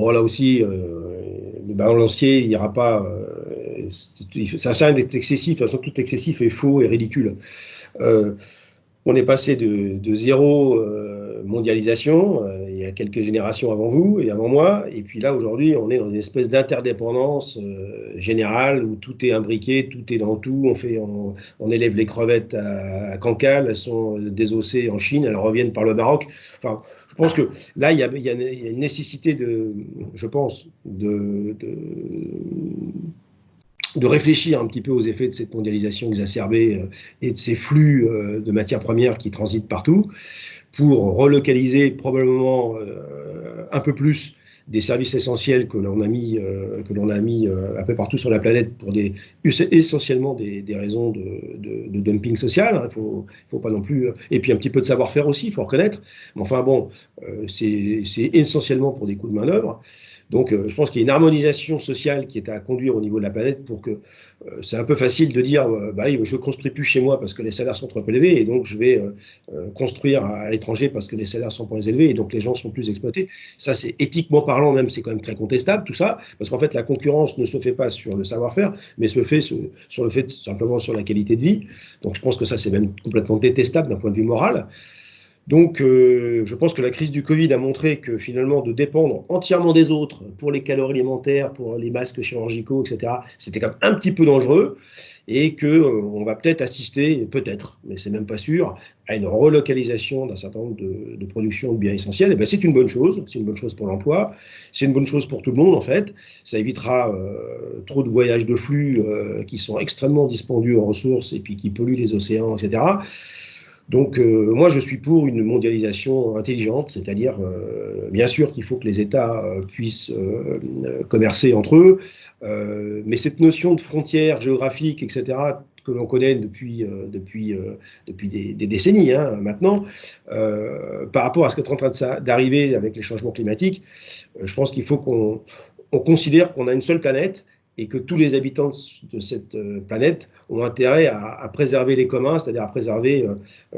Bon, là aussi, le balancier, il n'ira pas. Ça sert à rien d'être excessif. De toute façon, tout excessif est faux et ridicule. Euh, on est passé de zéro mondialisation il y a quelques générations avant vous et avant moi. Et puis là, aujourd'hui, on est dans une espèce d'interdépendance générale où tout est imbriqué, tout est dans tout. On élève les crevettes à Cancale, elles sont désossées en Chine, elles reviennent par le Maroc. Enfin, je pense que là, il y a une nécessité je pense, de réfléchir un petit peu aux effets de cette mondialisation exacerbée et de ces flux de matières premières qui transitent partout, pour relocaliser probablement un peu plus des services essentiels que l'on a mis un peu partout sur la planète pour essentiellement des raisons de dumping social. Il faut pas non plus, et puis un petit peu de savoir-faire aussi, il faut reconnaître. Mais enfin bon, c'est essentiellement pour des coûts de main-d'œuvre. Donc, je pense qu'il y a une harmonisation sociale qui est à conduire au niveau de la planète pour que c'est un peu facile de dire bah, je ne construis plus chez moi parce que les salaires sont trop élevés et donc je vais construire à l'étranger parce que les salaires sont pas élevés et donc les gens sont plus exploités. Ça, c'est éthiquement parlant même, c'est quand même très contestable tout ça parce qu'en fait, la concurrence ne se fait pas sur le savoir-faire, mais se fait sur le fait simplement sur la qualité de vie. Donc, je pense que ça, c'est même complètement détestable d'un point de vue moral. Donc, je pense que la crise du Covid a montré que finalement, de dépendre entièrement des autres pour les calories alimentaires, pour les masques chirurgicaux, etc., c'était quand même un petit peu dangereux et qu'on va peut-être assister, peut-être, mais c'est même pas sûr, à une relocalisation d'un certain nombre de productions de biens essentiels. Et ben, c'est une bonne chose pour l'emploi, c'est une bonne chose pour tout le monde en fait. Ça évitera trop de voyages de flux qui sont extrêmement dispendieux en ressources et puis qui polluent les océans, etc. Donc, moi, je suis pour une mondialisation intelligente, c'est-à-dire, bien sûr qu'il faut que les États puissent commercer entre eux, mais cette notion de frontières géographiques, etc., que l'on connaît depuis des décennies maintenant, par rapport à ce qui est en train d'arriver avec les changements climatiques, je pense qu'il faut qu'on considère qu'on a une seule planète et que tous les habitants de cette planète ont intérêt à préserver les communs, c'est-à-dire à préserver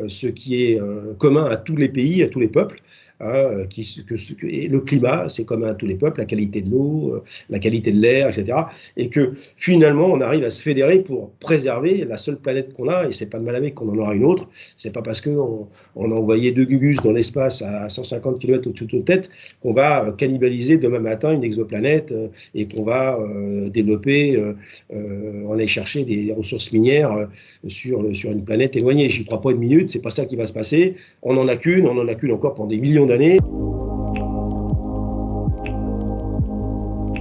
ce qui est commun à tous les pays, à tous les peuples. Et le climat, c'est commun à tous les peuples, la qualité de l'eau, la qualité de l'air, etc. Et que finalement, on arrive à se fédérer pour préserver la seule planète qu'on a, et c'est pas de mal avec qu'on en aura une autre. C'est pas parce qu'on a envoyé 2 Gugus dans l'espace à 150 km au-dessus de nos têtes qu'on va cannibaliser demain matin une exoplanète et qu'on va développer, on aller chercher des ressources minières sur une planète éloignée. J'y crois pas une minute, c'est pas ça qui va se passer. On en a qu'une encore pendant des millions d'années.